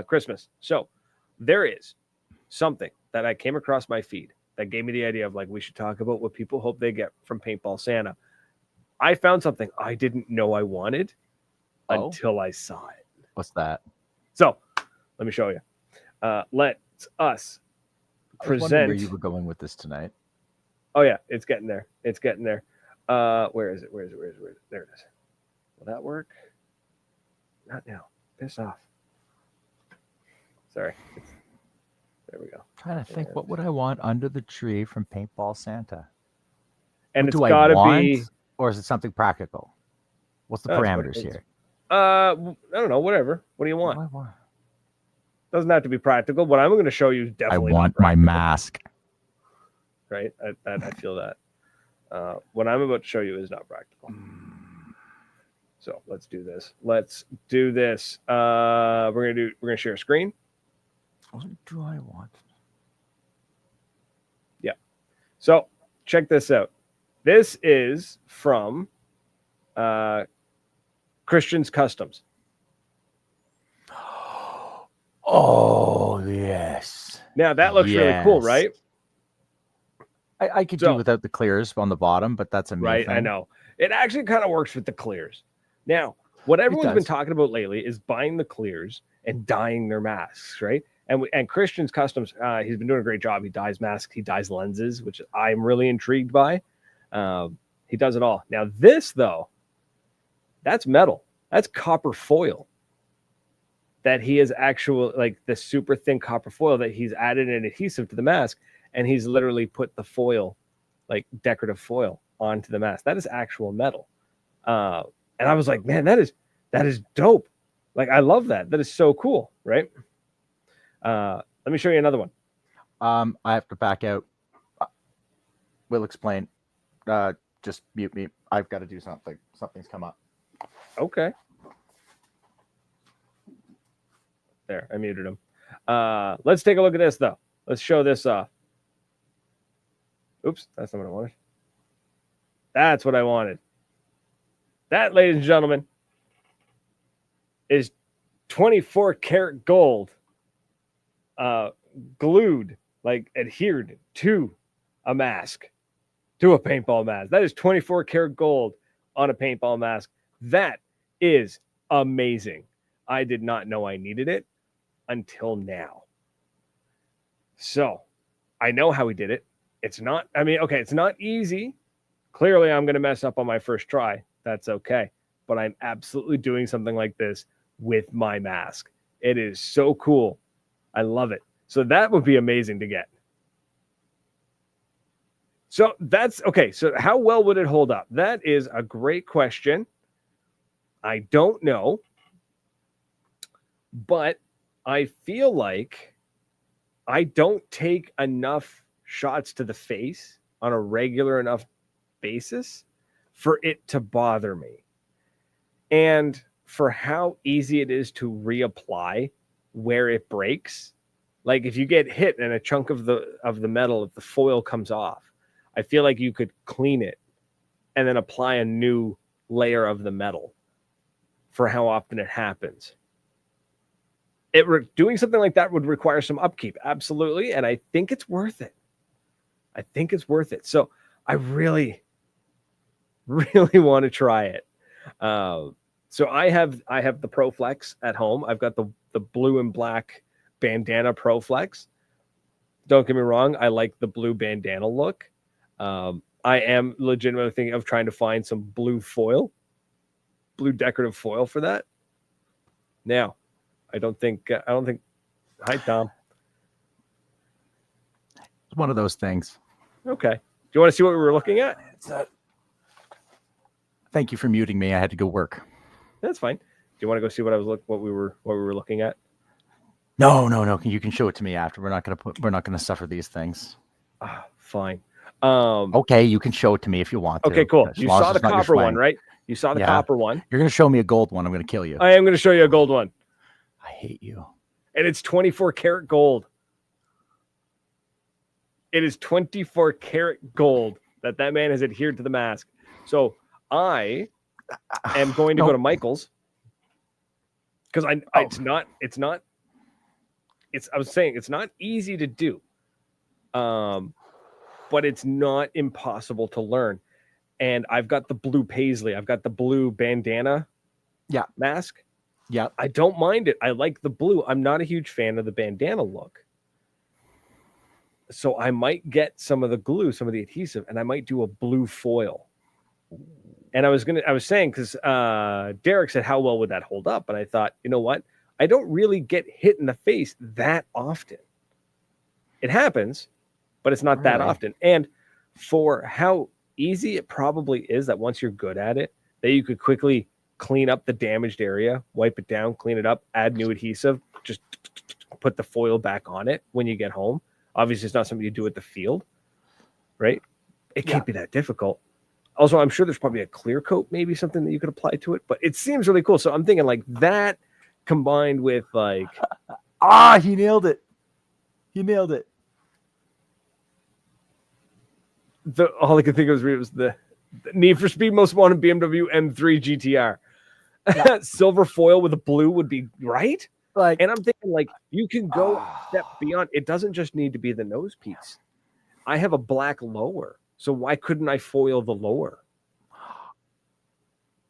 Christmas. So there is something that I came across my feed that gave me the idea of like we should talk about what people hope they get from Paintball Santa. I found something I didn't know I wanted until I saw it. What's that? So let me show you. Let us present. Where you were going with this tonight? Oh yeah, it's getting there. It's getting there. Where is it? Where is it? There it is. Will that work? Not now. Piss off. Sorry. There we go. Trying to think, what would I want under the tree from Paintball Santa? And it's got to be. Or is it something practical? What's the parameters here? I don't know. Whatever. What do you want? Doesn't have to be practical. What I'm going to show you is I definitely want not my practical, mask. right? I feel that. What I'm about to show you is not practical. So let's do this. We're gonna share a screen. What do I want? Yeah. So check this out. This is from Christian's Customs. Oh yes. Now that looks really cool, Yes. right? I could So- do without the clears on the bottom, but that's a me Right. thing. I know. It actually kind of works with the clears. Now, what everyone's been does. talking about lately is buying the clears and dyeing their masks, right? And Christian's Customs, he's been doing a great job. He dyes masks, he dyes lenses, which I'm really intrigued by. He does it all. Now, this though, that's metal. That's copper foil. That he is actual, like the super thin copper foil that he's added an adhesive to the mask, and he's literally put the foil, like decorative foil, onto the mask. That is actual metal. And I was like, man, that is dope. Like, I love that. That is so cool, right? Let me show you another one. I have to back out. We'll explain. Just mute me. I've got to do something. Something's come up. Okay. There, I muted him. Let's take a look at this, though. Let's show this off. Oops, that's not what I wanted. That's what I wanted. That, ladies and gentlemen, is 24 karat gold glued, like adhered to a mask, to a paintball mask. That is 24 karat gold on a paintball mask. That is amazing. I did not know I needed it until now. So I know how he did it. It's not, it's not easy. Clearly, I'm going to mess up on my first try. That's okay. But I'm absolutely doing something like this with my mask. It is so cool. I love it. So that would be amazing to get. So that's okay. So how well would it hold up? That is a great question. I don't know. But I feel like I don't take enough shots to the face on a regular enough basis for it to bother me. And for how easy it is to reapply where it breaks, like if you get hit and a chunk of the metal, if the foil comes off, I feel like you could clean it and then apply a new layer of the metal for how often it happens. Doing something like that would require some upkeep, absolutely, and I think it's worth it. So I really, really want to try it. So I have the ProFlex at home. I've got the blue and black bandana ProFlex. Don't get me wrong, I like the blue bandana look. I am legitimately thinking of trying to find some blue decorative foil for that. Now, I don't think. Hi, Tom. It's one of those things. Okay. Do you want to see what we were looking at? Thank you for muting me. I had to go work. That's fine. Do you want to go see what we were looking at? No. You can show it to me after. We're not gonna suffer these things. Fine. Okay, you can show it to me if you want to. Okay, cool. As You long as saw the it's not your copper one, swing. right? You saw the Yeah. copper one. You're gonna show me a gold one. I'm gonna kill you. I am going to show you a gold one, I hate you. and it's 24 karat gold. It is 24 karat gold that man has adhered to the mask. So I am going to go to Michael's because I was saying it's not easy to do, but it's not impossible to learn. And I've got the blue paisley. I've got the blue bandana mask. Yeah. I don't mind it. I like the blue. I'm not a huge fan of the bandana look. So I might get some of the glue, some of the adhesive, and I might do a blue foil. And I was saying, because Derek said, how well would that hold up? And I thought, you know what? I don't really get hit in the face that often. It happens, but it's not that often. And for how easy it probably is that once you're good at it, that you could quickly clean up the damaged area, wipe it down, clean it up, add new adhesive, just put the foil back on it when you get home. Obviously, it's not something you do at the field, right? It can't be that difficult. Also, I'm sure there's probably a clear coat, maybe something that you could apply to it, but it seems really cool. So I'm thinking like that combined with like... He nailed it. He nailed it. All I could think of was the Need for Speed Most Wanted BMW M3 GTR. Yeah. Silver foil with a blue would be right. Like, and I'm thinking like you can go a step beyond. It doesn't just need to be the nose piece. I have a black lower, so why couldn't I foil the lower?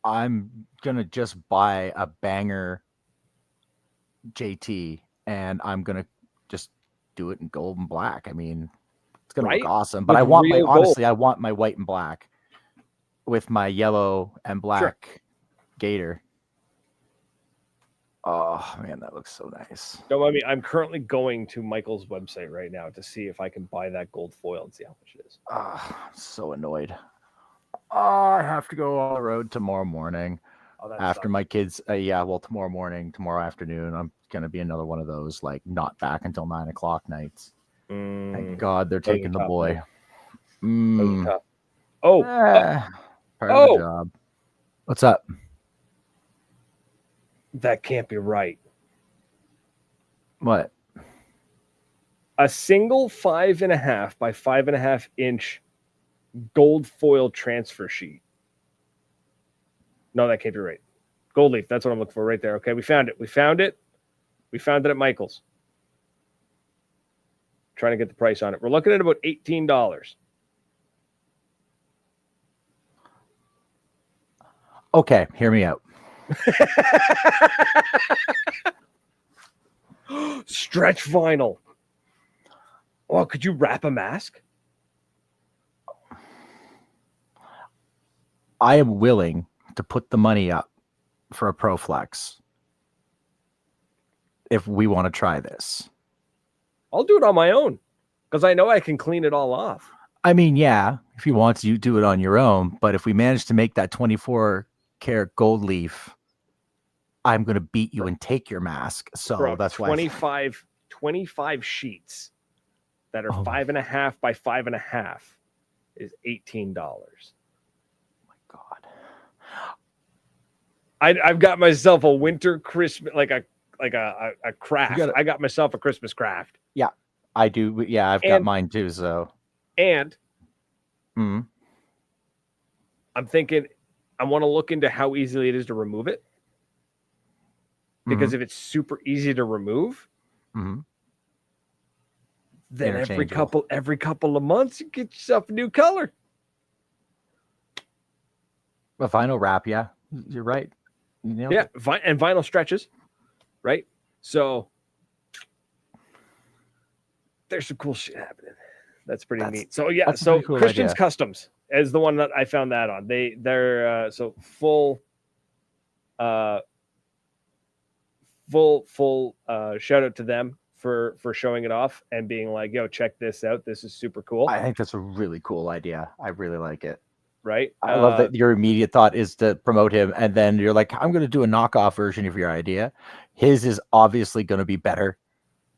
I'm gonna just buy a banger JT, and I'm gonna just do it in gold and black. I mean, it's gonna look awesome. But I want I want my white and black with my yellow and black gator. Oh man, that looks so nice. Don't mind me. I'm currently going to Michael's website right now to see if I can buy that gold foil and see how much it is. I'm so annoyed. I have to go on the road tomorrow morning after my kids. Tomorrow morning, tomorrow afternoon, I'm going to be another one of those, like, not back until 9 o'clock nights. Thank God they're taking the boy. Part of the job. What's up? That can't be right. What? A single 5.5 by 5.5 inch gold foil transfer sheet. No, that can't be right. Gold leaf. That's what I'm looking for right there. Okay, we found it. We found it at Michael's. Trying to get the price on it. We're looking at about $18. Okay, hear me out. Stretch vinyl. Oh, could you wrap a mask? I am willing to put the money up for a ProFlex if we want to try this. I'll do it on my own because I know I can clean it all off. I mean, yeah, if you want to, you do it on your own. But if we manage to make that 24 karat gold leaf, I'm going to beat you and take your mask. So Bro, that's 25 sheets that are 5.5 by 5.5 is $18. God, I've got myself a winter Christmas, like a craft. I got myself a Christmas craft. Yeah, I do. Yeah, I've got mine too. So, and I'm thinking I want to look into how easily it is to remove it. Because if it's super easy to remove, then every couple of months you get yourself a new color. A vinyl wrap, yeah, you're right. And vinyl stretches, right? So there's some cool shit happening. That's pretty neat. So yeah, so cool Christian's Customs is the one that I found that on. They're so full shout out to them for showing it off and being like, yo, check this out. This is super cool. I think that's a really cool idea. I really like it. Right. I love that your immediate thought is to promote him. And then you're like, I'm going to do a knockoff version of your idea. His is obviously going to be better.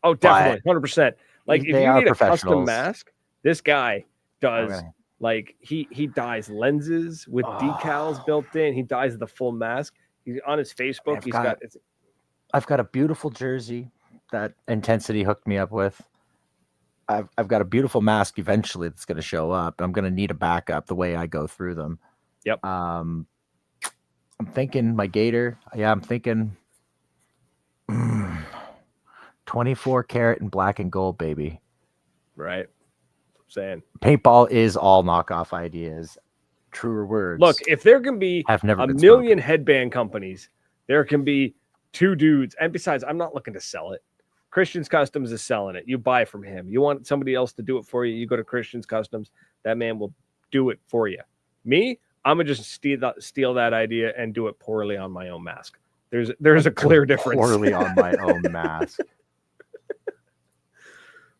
Oh, definitely. 100%. Like if you need a custom mask, this guy does like he dyes lenses with decals built in. He dyes the full mask. He's on his Facebook. I've got a beautiful jersey that Intensity hooked me up with. I've got a beautiful mask eventually that's going to show up. I'm going to need a backup the way I go through them. Yep. I'm thinking my gator. Yeah, I'm thinking 24 karat and black and gold, baby. Right. I'm saying paintball is all knockoff ideas. Truer words. Look, if there can be a million headband companies, there can be 2 dudes. And besides, I'm not looking to sell it. Christian's Customs is selling it. You buy from him. You want somebody else to do it for you, you go to Christian's Customs. That man will do it for you. Me, I'm going to just steal that idea and do it poorly on my own mask. There's a clear difference. Poorly on my own mask.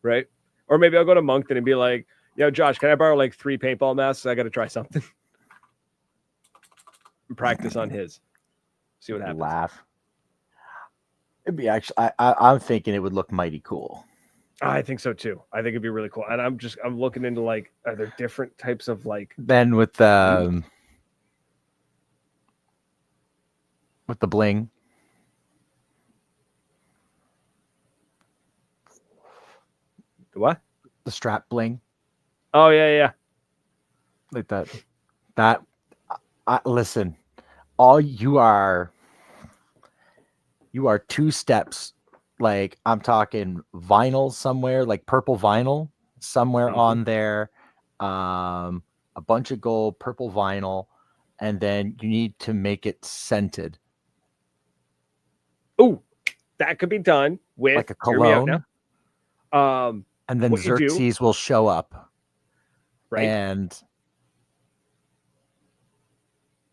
Right? Or maybe I'll go to Moncton and be like, yo, Josh, can I borrow like 3 paintball masks? I got to try something. And practice on his. See what happens. Laugh. It'd be actually. I'm thinking it would look mighty cool. I think so too. I think it'd be really cool. And I'm looking into like, are there different types of like? Then with the bling. What? The strap bling. Oh yeah. Like that. Listen, you are 2 steps. Like I'm talking vinyl somewhere, like purple vinyl somewhere on there. A bunch of gold, purple vinyl, and then you need to make it scented. Oh, that could be done with like a cologne. And then Xerxes will show up. Right. And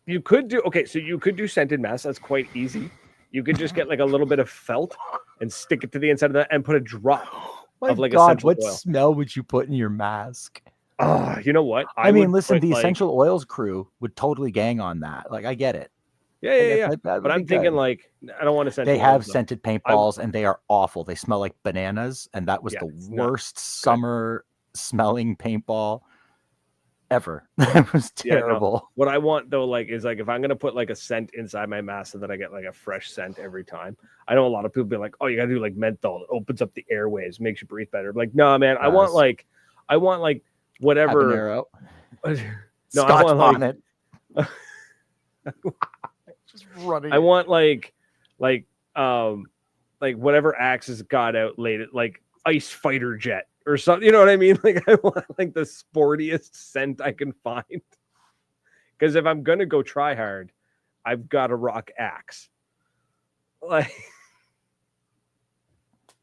you could do scented masks. That's quite easy. You could just get like a little bit of felt and stick it to the inside of that and put a drop of like essential oil. Smell would you put in your mask? You know what? I mean, listen, the essential oils crew would totally gang on that. Like, I get it. Yeah. But I'm thinking like, I don't want to scent. They have scented paintballs and they are awful. They smell like bananas, and that was the worst summer smelling paintball ever. It was terrible. No. What I want though, like, is like if I'm gonna put like a scent inside my mask so that I get like a fresh scent every time. I know a lot of people be like, "Oh, you gotta do like menthol. It opens up the airways, makes you breathe better." Like, no, man, I want like whatever. No, Scotch I want bonnet. Just running. I want like whatever Axe's got out late, like Ice Fighter Jet or something. You know what I mean? Like I want like the sportiest scent I can find. Because if I'm gonna go try hard, I've got to rock Axe. Like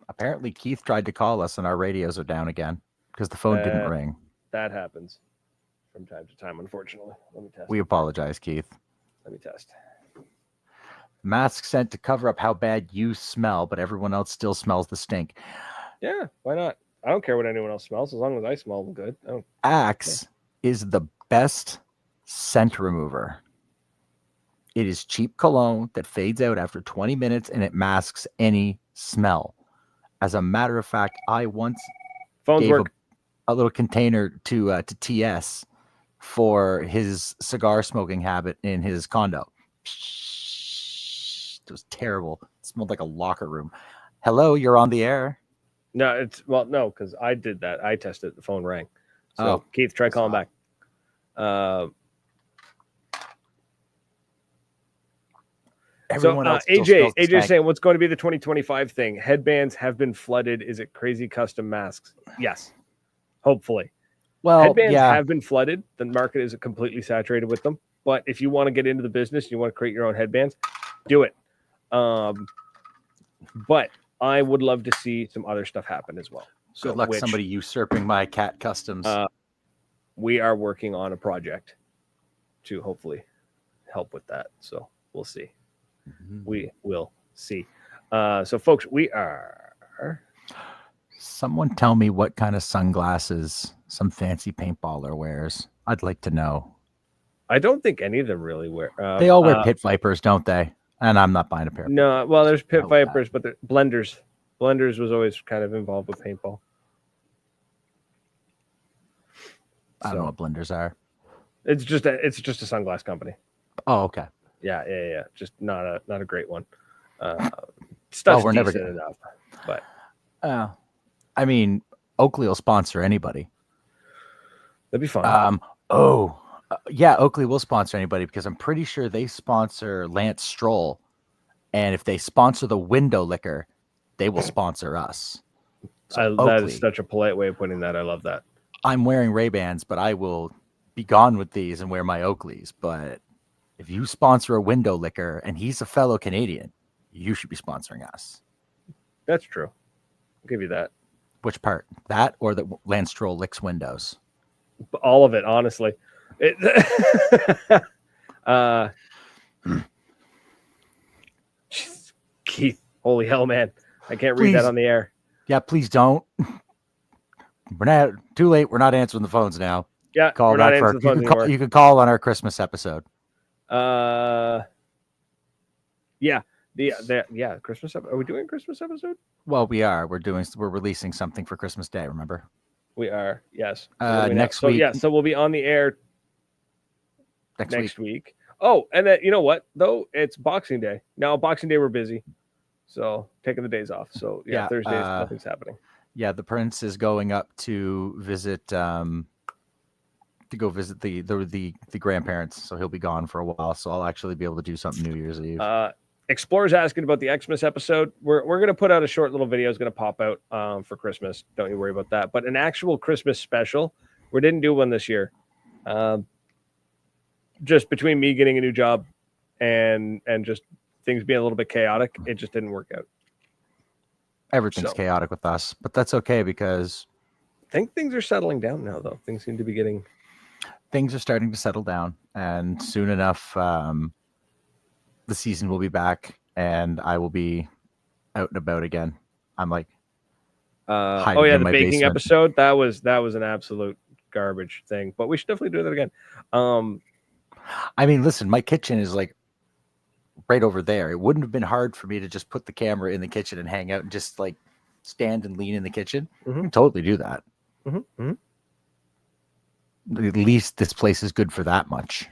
apparently Keith tried to call us and our radios are down again because the phone didn't ring. That happens from time to time, unfortunately. Let me test. We apologize, Keith. Let me test. Mask sent to cover up how bad you smell, but everyone else still smells the stink. Yeah, why not? I don't care what anyone else smells as long as I smell good. Axe is the best scent remover. It is cheap cologne that fades out after 20 minutes and it masks any smell. As a matter of fact, I once gave a little container to TS for his cigar smoking habit in his condo. It was terrible. It smelled like a locker room. Hello, you're on the air. No, because I did that. I tested it. The phone rang. So Keith, try calling back. AJ saying, what's going to be the 2025 thing? Headbands have been flooded. Is it crazy custom masks? Yes, hopefully. Well, headbands have been flooded. The market is completely saturated with them. But if you want to get into the business, you want to create your own headbands, do it. But I would love to see some other stuff happen as well. So good luck somebody usurping my cat customs. We are working on a project to hopefully help with that. So we'll see. Mm-hmm. We will see. So folks, we are. Someone tell me what kind of sunglasses some fancy paintballer wears. I'd like to know. I don't think any of them really wear. They all wear pit vipers, don't they? And I'm not buying a pair. No, well, there's pit vipers, but the blenders. Blenders was always kind of involved with paintball. I don't know what blenders are. It's just a sunglass company. Oh, okay. Yeah. Just not a great one. Stuff's we're never decent enough, but I mean, Oakley will sponsor anybody. That'd be fun. Oakley will sponsor anybody because I'm pretty sure they sponsor Lance Stroll, and if they sponsor the window liquor, they will sponsor us. So that is such a polite way of putting that. I love that. I'm wearing Ray-Bans, but I will be gone with these and wear my Oakleys. But if you sponsor a window liquor and he's a fellow Canadian, you should be sponsoring us. That's true. I'll give you that. Which part? That or that Lance Stroll licks windows? All of it, honestly. Keith, holy hell, man. I can't read that on the air. Yeah, please don't. We're not too late. We're not answering the phones now. Yeah, call back for you can call on our Christmas episode. Yeah. Christmas. Are we doing a Christmas episode? Well, we are. We're releasing something for Christmas Day. Remember? We are. Yes. So what do we have? Next So week. yeah. So we'll be on the air Next next week. week. Oh, and then you know what though? It's Boxing Day. Now Boxing Day we're busy, so taking the days off. So Yeah, Thursdays nothing's happening. Yeah, the prince is going up to visit the grandparents, so he'll be gone for a while. So I'll actually be able to do something New Year's Eve. Explorer's asking about the Xmas episode. We're gonna put out a short little video. It's gonna pop out for Christmas. Don't you worry about that. But an actual Christmas special, we didn't do one this year. Just between me getting a new job and just things being a little bit chaotic, it just didn't work out. Everything's chaotic with us, but that's okay because I think things are settling down now, though. Things seem to be things are starting to settle down, and soon enough, the season will be back, and I will be out and about again. I'm like, the in my baking basement. episode that was an absolute garbage thing, but we should definitely do that again. I mean, listen, my kitchen is like right over there. It wouldn't have been hard for me to just put the camera in the kitchen and hang out and just like stand and lean in the kitchen. Mm-hmm. I can totally do that. Mm-hmm. At least this place is good for that much.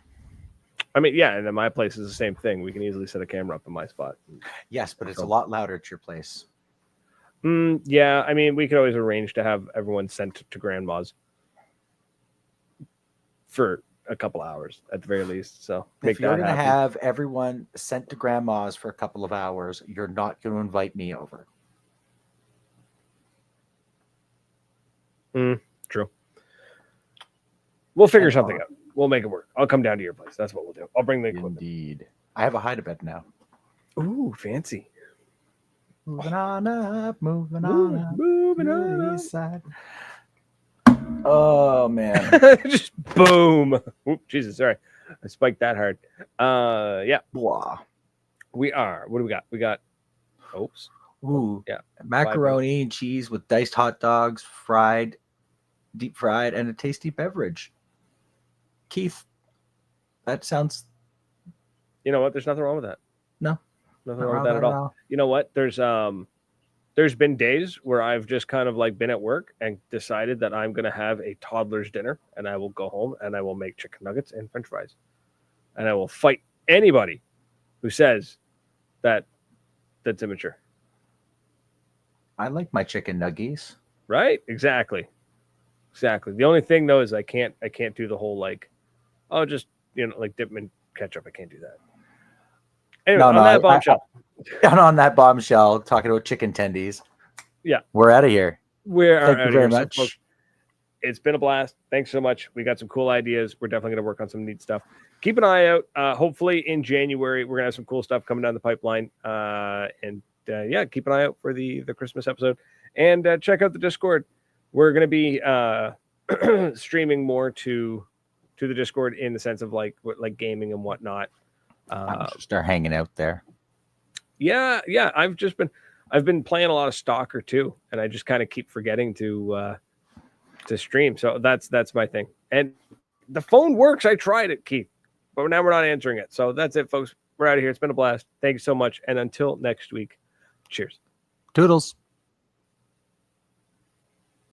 I mean, yeah, and then my place is the same thing. We can easily set a camera up in my spot. Yes, but it's a lot louder at your place. Yeah, I mean, we could always arrange to have everyone sent to grandma's for a couple hours at the very least. So if you're going to have everyone sent to grandma's for a couple of hours, you're not going to invite me over. True. We'll figure something out. We'll make it work. I'll come down to your place. That's what we'll do. I'll bring the equipment. Indeed. I have a hide-a-bed now. Ooh, fancy. Moving on up, moving on up. Side. Oh, man. Just boom. Oop, Jesus, sorry. I spiked that hard. Yeah. Blah. We are. What do we got? We got, oops. Ooh. Yeah. Macaroni and cheese with diced hot dogs, deep fried, and a tasty beverage. Keith, that sounds... You know what? There's nothing wrong with that. No. Nothing wrong with that at all. You know what? There's been days where I've just kind of like been at work and decided that I'm going to have a toddler's dinner, and I will go home and I will make chicken nuggets and french fries. And I will fight anybody who says that that's immature. I like my chicken nuggies. Right? Exactly. The only thing though is I can't do the whole like, oh, just, like dip them in ketchup. I can't do that. Anyway, on that bombshell. On that bombshell, talking about chicken tendies. Yeah. We're out of here. Thank you very much. So, folks, it's been a blast. Thanks so much. We got some cool ideas. We're definitely going to work on some neat stuff. Keep an eye out. Hopefully in January, we're going to have some cool stuff coming down the pipeline. Keep an eye out for the Christmas episode. And check out the Discord. We're going to be streaming more to the Discord in the sense of like gaming and whatnot. Start hanging out there. Yeah. I've been playing a lot of Stalker too, and I just kind of keep forgetting to stream. So that's my thing. And the phone works. I tried it, Keith, but now we're not answering it. So that's it, folks. We're out of here. It's been a blast. Thank you so much. And until next week, cheers. Toodles.